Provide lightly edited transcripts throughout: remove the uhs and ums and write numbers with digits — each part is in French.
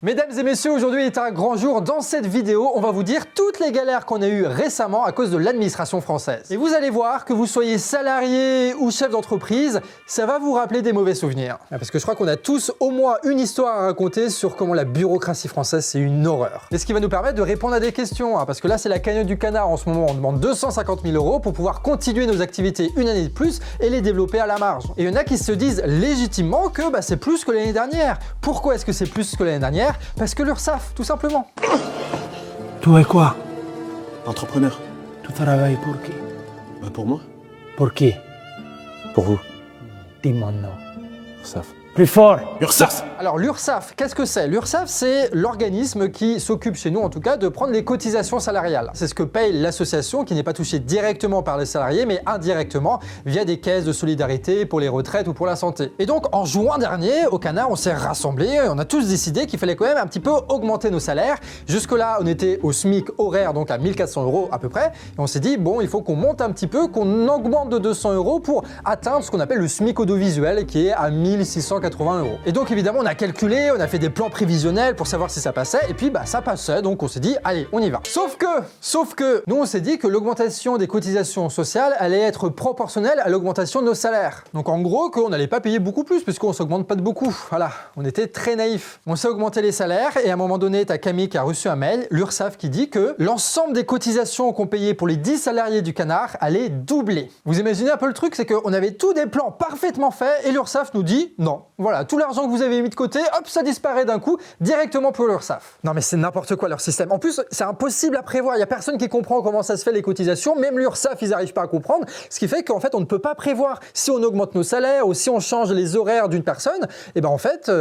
Mesdames et messieurs, aujourd'hui est un grand jour. Dans cette vidéo, on va vous dire toutes les galères qu'on a eues récemment à cause de l'administration française. Et vous allez voir que vous soyez salarié ou chef d'entreprise, ça va vous rappeler des mauvais souvenirs. Parce que je crois qu'on a tous au moins une histoire à raconter sur comment la bureaucratie française, c'est une horreur. Et ce qui va nous permettre de répondre à des questions, parce que là, c'est la cagnotte du canard en ce moment. On demande 250 000 € pour pouvoir continuer nos activités une année de plus et les développer à la marge. Et il y en a qui se disent légitimement que c'est plus que l'année dernière. Pourquoi est-ce que c'est plus que l'année dernière ? Parce que l'URSSAF, tout simplement. Tu es quoi? Entrepreneur. Tu travailles pour qui? Pour moi. Pour qui? Pour vous. Dis mon nom. URSSAF. Plus fort! URSSAF. Alors l'URSSAF, qu'est-ce que c'est? L'URSSAF, c'est l'organisme qui s'occupe chez nous, en tout cas, de prendre les cotisations salariales. C'est ce que paye l'association qui n'est pas touchée directement par les salariés, mais indirectement via des caisses de solidarité pour les retraites ou pour la santé. Et donc en juin dernier, au Canard, on s'est rassemblés, on a tous décidé qu'il fallait quand même un petit peu augmenter nos salaires. Jusque-là, on était au SMIC horaire, donc à 1400 € à peu près. Et on s'est dit, bon, il faut qu'on monte un petit peu, qu'on augmente de 200 € pour atteindre ce qu'on appelle le SMIC audiovisuel, qui est à 1680 €. Et donc évidemment, on a calculé, on a fait des plans prévisionnels pour savoir si ça passait, et puis ça passait, donc on s'est dit, allez, on y va. Sauf que, nous on s'est dit que l'augmentation des cotisations sociales allait être proportionnelle à l'augmentation de nos salaires. Donc en gros, qu'on n'allait pas payer beaucoup plus, puisqu'on s'augmente pas de beaucoup. Voilà, on était très naïfs. On s'est augmenté les salaires, et à un moment donné, t'as Camille qui a reçu un mail, l'URSSAF qui dit que l'ensemble des cotisations qu'on payait pour les 10 salariés du Canard allait doubler. Vous imaginez un peu le truc, c'est qu'on avait tous des plans parfaitement faits, et l'URSSAF nous dit, non. Voilà, tout l'argent que vous avez mis de côté, hop, ça disparaît d'un coup, directement pour l'URSSAF. Non mais c'est n'importe quoi leur système. En plus, c'est impossible à prévoir, il n'y a personne qui comprend comment ça se fait les cotisations, même l'URSSAF, ils n'arrivent pas à comprendre, ce qui fait qu'en fait, on ne peut pas prévoir si on augmente nos salaires ou si on change les horaires d'une personne, et ben en fait,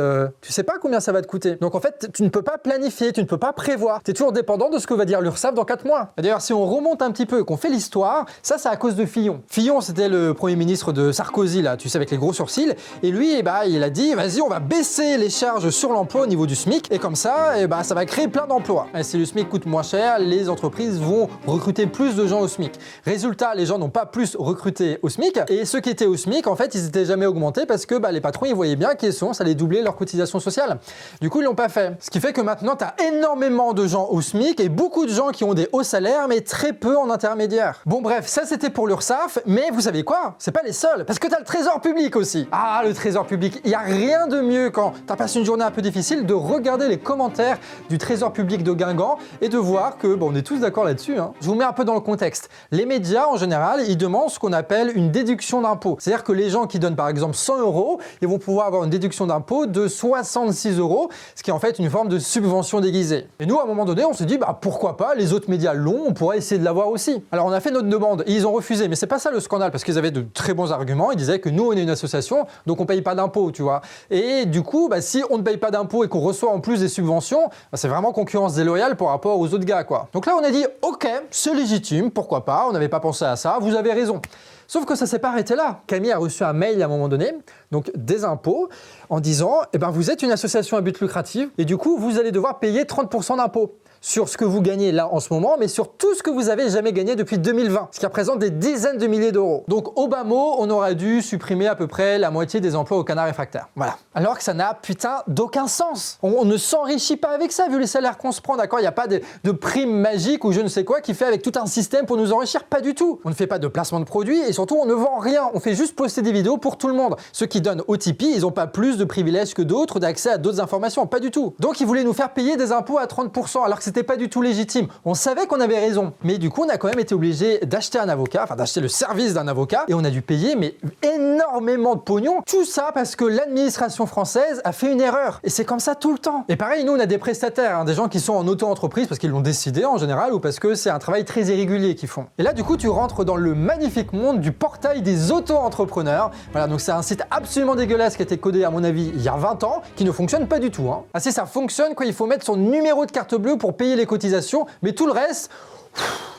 tu sais pas combien ça va te coûter. Donc en fait, tu ne peux pas planifier, tu ne peux pas prévoir, tu es toujours dépendant de ce que va dire l'URSSAF dans 4 mois. D'ailleurs, si on remonte un petit peu, qu'on fait l'histoire, ça c'est à cause de Fillon. Fillon, c'était le premier ministre de Sarkozy, là, tu sais, avec les gros sourcils, et lui, il a dit, vas-y, on va baisser les charges sur l'emploi au niveau du SMIC, et comme ça, ça va créer plein d'emplois. Et si le SMIC coûte moins cher, les entreprises vont recruter plus de gens au SMIC. Résultat, les gens n'ont pas plus recruté au SMIC, et ceux qui étaient au SMIC, en fait, ils n'étaient jamais augmentés parce que les patrons, ils voyaient bien qu'ils ça allait doubler leur cotisation sociale. Du coup, ils l'ont pas fait. Ce qui fait que maintenant, tu as énormément de gens au SMIC et beaucoup de gens qui ont des hauts salaires, mais très peu en intermédiaire. Bon, bref, ça c'était pour l'URSSAF, mais vous savez quoi? C'est pas les seuls, parce que tu as le trésor public aussi. Ah, le trésor public, il n'y a rien de mieux quand tu as passé une journée un peu difficile de regarder les commentaires du trésor public de Guingamp et de voir que, on est tous d'accord là-dessus. Je vous mets un peu dans le contexte. Les médias, en général, ils demandent ce qu'on appelle une déduction d'impôt. C'est-à-dire que les gens qui donnent par exemple 100 €, ils vont pouvoir avoir une déduction d'impôt de 66 €, ce qui est en fait une forme de subvention déguisée. Et nous, à un moment donné, on s'est dit, pourquoi pas, les autres médias l'ont, on pourrait essayer de l'avoir aussi. Alors on a fait notre demande et ils ont refusé, mais c'est pas ça le scandale, parce qu'ils avaient de très bons arguments. Ils disaient que nous, on est une association, donc on paye pas d'impôts, tu vois. Et du coup, si on ne paye pas d'impôts et qu'on reçoit en plus des subventions, c'est vraiment concurrence déloyale par rapport aux autres gars, quoi. Donc là, on a dit, ok, c'est légitime, pourquoi pas, on n'avait pas pensé à ça, vous avez raison. Sauf que ça s'est pas arrêté là. Camille a reçu un mail à un moment donné, donc des impôts, en disant, vous êtes une association à but lucratif, et du coup, vous allez devoir payer 30% d'impôts sur ce que vous gagnez là en ce moment, mais sur tout ce que vous avez jamais gagné depuis 2020, ce qui représente des dizaines de milliers d'euros. Donc au bas mot, on aura dû supprimer à peu près la moitié des emplois au Canard réfractaire. Voilà. Alors que ça n'a d'aucun sens. On ne s'enrichit pas avec ça, vu les salaires qu'on se prend, d'accord? Il n'y a pas de prime magique ou je ne sais quoi qui fait avec tout un système pour nous enrichir, pas du tout. On ne fait pas de placement de produits et surtout on ne vend rien. On fait juste poster des vidéos pour tout le monde. Ceux qui donnent au Tipeee, ils n'ont pas plus de privilèges que d'autres, d'accès à d'autres informations, pas du tout. Donc ils voulaient nous faire payer des impôts à 30%, alors que c'était pas du tout légitime. On savait qu'on avait raison, mais du coup on a quand même été obligé d'acheter un avocat, d'acheter le service d'un avocat, et on a dû payer énormément de pognon. Tout ça parce que l'administration française a fait une erreur. Et c'est comme ça tout le temps. Et pareil, nous on a des prestataires, des gens qui sont en auto-entreprise parce qu'ils l'ont décidé en général ou parce que c'est un travail très irrégulier qu'ils font. Et là du coup tu rentres dans le magnifique monde du portail des auto-entrepreneurs. Voilà, donc c'est un site absolument dégueulasse qui a été codé à mon avis il y a 20 ans, qui ne fonctionne pas du tout. Ah si ça fonctionne, il faut mettre son numéro de carte bleue pour payer les cotisations, mais tout le reste,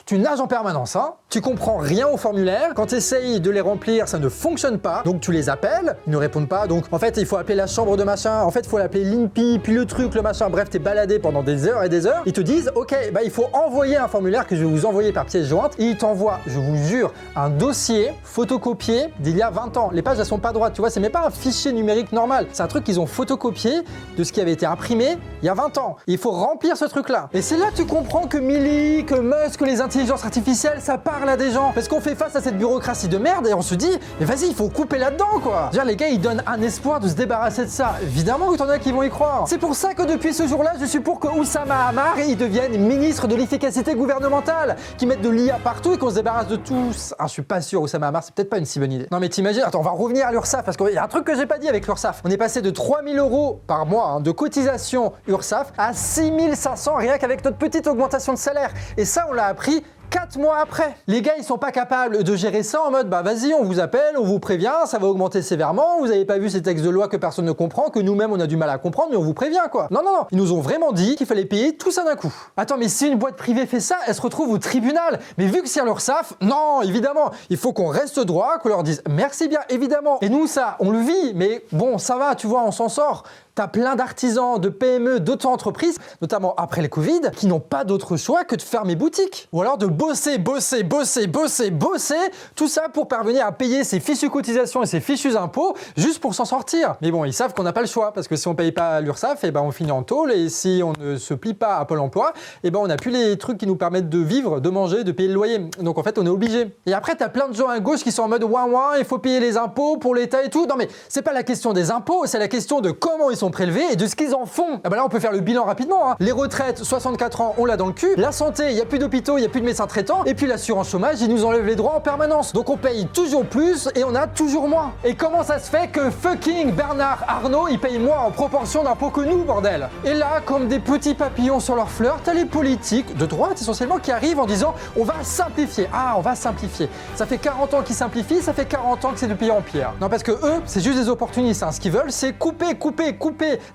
tu nages en permanence, hein. Tu comprends rien au formulaire. Quand tu essayes de les remplir, ça ne fonctionne pas. Donc tu les appelles, ils ne répondent pas. Donc en fait, il faut appeler la chambre de machin. En fait, il faut l'appeler l'INPI, puis le truc, le machin. Bref, t'es baladé pendant des heures et des heures. Ils te disent, ok, bah il faut envoyer un formulaire que je vais vous envoyer par pièce jointe. Et ils t'envoient, je vous jure, un dossier photocopié d'il y a 20 ans. Les pages, elles sont pas droites, tu vois, c'est même pas un fichier numérique normal. C'est un truc qu'ils ont photocopié de ce qui avait été imprimé il y a 20 ans. Et il faut remplir ce truc-là. Et c'est là que tu comprends que Milly, que Musk, que les intelligences artificielles, ça parle à des gens. Parce qu'on fait face à cette bureaucratie de merde et on se dit, mais vas-y, il faut couper là-dedans, quoi. Genre, les gars, ils donnent un espoir de se débarrasser de ça. Évidemment que t'en as qui vont y croire. C'est pour ça que depuis ce jour-là, je suis pour que Oussama Hamar, il devienne ministre de l'efficacité gouvernementale, qui mette de l'IA partout et qu'on se débarrasse de tous. Ah, je suis pas sûr, Oussama Hamar, c'est peut-être pas une si bonne idée. Non, mais t'imagines, attends, on va revenir à l'URSSAF, parce qu'il y a un truc que j'ai pas dit avec l'URSSAF. On est passé de 3 000 € par mois hein, de cotisation URSSAF à 6 500 rien qu'avec notre petite augmentation de salaire. Et ça, on l'a appris 4 mois après. Les gars, ils sont pas capables de gérer ça en mode, bah vas-y, on vous appelle, on vous prévient, ça va augmenter sévèrement, vous avez pas vu ces textes de loi que personne ne comprend, que nous-mêmes on a du mal à comprendre, mais on vous prévient quoi. Non, non, non, ils nous ont vraiment dit qu'il fallait payer tout ça d'un coup. Attends, mais si une boîte privée fait ça, elle se retrouve au tribunal. Mais vu que c'est l'URSSAF, non, évidemment, il faut qu'on reste droit, qu'on leur dise merci bien, évidemment. Et nous, ça, on le vit, mais bon, ça va, tu vois, on s'en sort. T'as plein d'artisans, de PME, d'auto-entreprises, notamment après le Covid, qui n'ont pas d'autre choix que de fermer boutique. Ou alors de bosser, tout ça pour parvenir à payer ses fichues cotisations et ses fichus impôts juste pour s'en sortir. Mais bon, ils savent qu'on n'a pas le choix, parce que si on paye pas l'URSSAF, et ben on finit en tôle, et si on ne se plie pas à Pôle emploi, et ben on n'a plus les trucs qui nous permettent de vivre, de manger, de payer le loyer. Donc en fait, on est obligé. Et après, t'as plein de gens à gauche qui sont en mode ouin, il faut payer les impôts pour l'État et tout. Non mais c'est pas la question des impôts, c'est la question de comment ils sont prélevés et de ce qu'ils en font. Ah bah là, on peut faire le bilan rapidement. Hein. Les retraites, 64 ans, on l'a dans le cul. La santé, il n'y a plus d'hôpitaux, il n'y a plus de médecins traitants. Et puis l'assurance chômage, ils nous enlèvent les droits en permanence. Donc on paye toujours plus et on a toujours moins. Et comment ça se fait que fucking Bernard Arnault, il paye moins en proportion d'impôts que nous, bordel? Et là, comme des petits papillons sur leurs fleurs, t'as les politiques, de droite essentiellement, qui arrivent en disant on va simplifier. Ah, on va simplifier. Ça fait 40 ans qu'ils simplifient, ça fait 40 ans que c'est de pire en pire. Non, parce que eux, c'est juste des opportunistes. Hein. Ce qu'ils veulent, c'est couper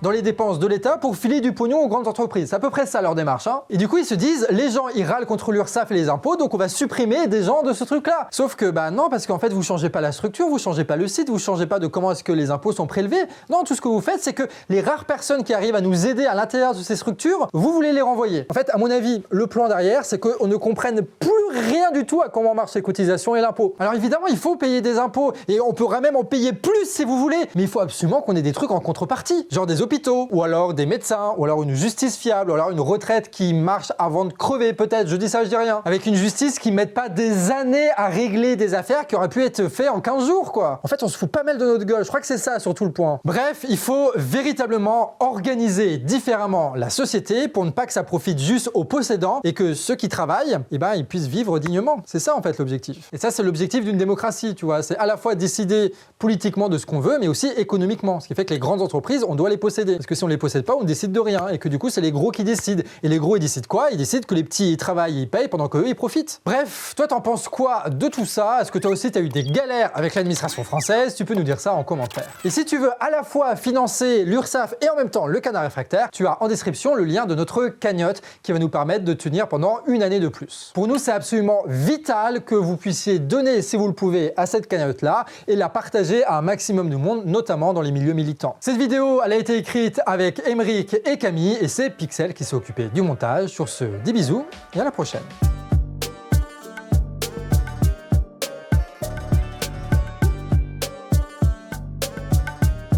dans les dépenses de l'État pour filer du pognon aux grandes entreprises. C'est à peu près ça leur démarche. Hein. Et du coup, ils se disent, les gens, ils râlent contre l'URSSAF et les impôts, donc on va supprimer des gens de ce truc-là. Sauf que, bah non, parce qu'en fait, vous changez pas la structure, vous changez pas le site, vous changez pas de comment est-ce que les impôts sont prélevés. Non, tout ce que vous faites, c'est que les rares personnes qui arrivent à nous aider à l'intérieur de ces structures, vous voulez les renvoyer. En fait, à mon avis, le plan derrière, c'est qu'on ne comprenne plus rien du tout à comment marchent les cotisations et l'impôt. Alors évidemment, il faut payer des impôts, et on pourra même en payer plus si vous voulez, mais il faut absolument qu'on ait des trucs en contrepartie, genre des hôpitaux, ou alors des médecins, ou alors une justice fiable, ou alors une retraite qui marche avant de crever peut-être, je dis ça, je dis rien. Avec une justice qui ne mette pas des années à régler des affaires qui auraient pu être faites en 15 jours, quoi. En fait, on se fout pas mal de notre gueule, je crois que c'est ça surtout le point. Bref, il faut véritablement organiser différemment la société pour ne pas que ça profite juste aux possédants et que ceux qui travaillent, eh ben, ils puissent vivre dignement. C'est ça en fait l'objectif. Et ça, c'est l'objectif d'une démocratie, tu vois. C'est à la fois décider politiquement de ce qu'on veut, mais aussi économiquement. Ce qui fait que les grandes entreprises, on doit les posséder. Parce que si on les possède pas, on décide de rien. Et que du coup, c'est les gros qui décident. Et les gros, ils décident quoi? Ils décident que les petits ils travaillent, ils payent pendant qu'eux, ils profitent. Bref, toi, t'en penses quoi de tout ça? Est-ce que toi aussi, t'as eu des galères avec l'administration française? Tu peux nous dire ça en commentaire. Et si tu veux à la fois financer l'URSSAF et en même temps le Canard réfractaire, tu as en description le lien de notre cagnotte qui va nous permettre de tenir pendant une année de plus. Pour nous, c'est absolument vital que vous puissiez donner, si vous le pouvez, à cette cagnotte-là et la partager à un maximum de monde, notamment dans les milieux militants. Cette vidéo, elle a été écrite avec Émeric et Camille et c'est Pixel qui s'est occupé du montage. Sur ce, des bisous et à la prochaine.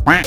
Ouais.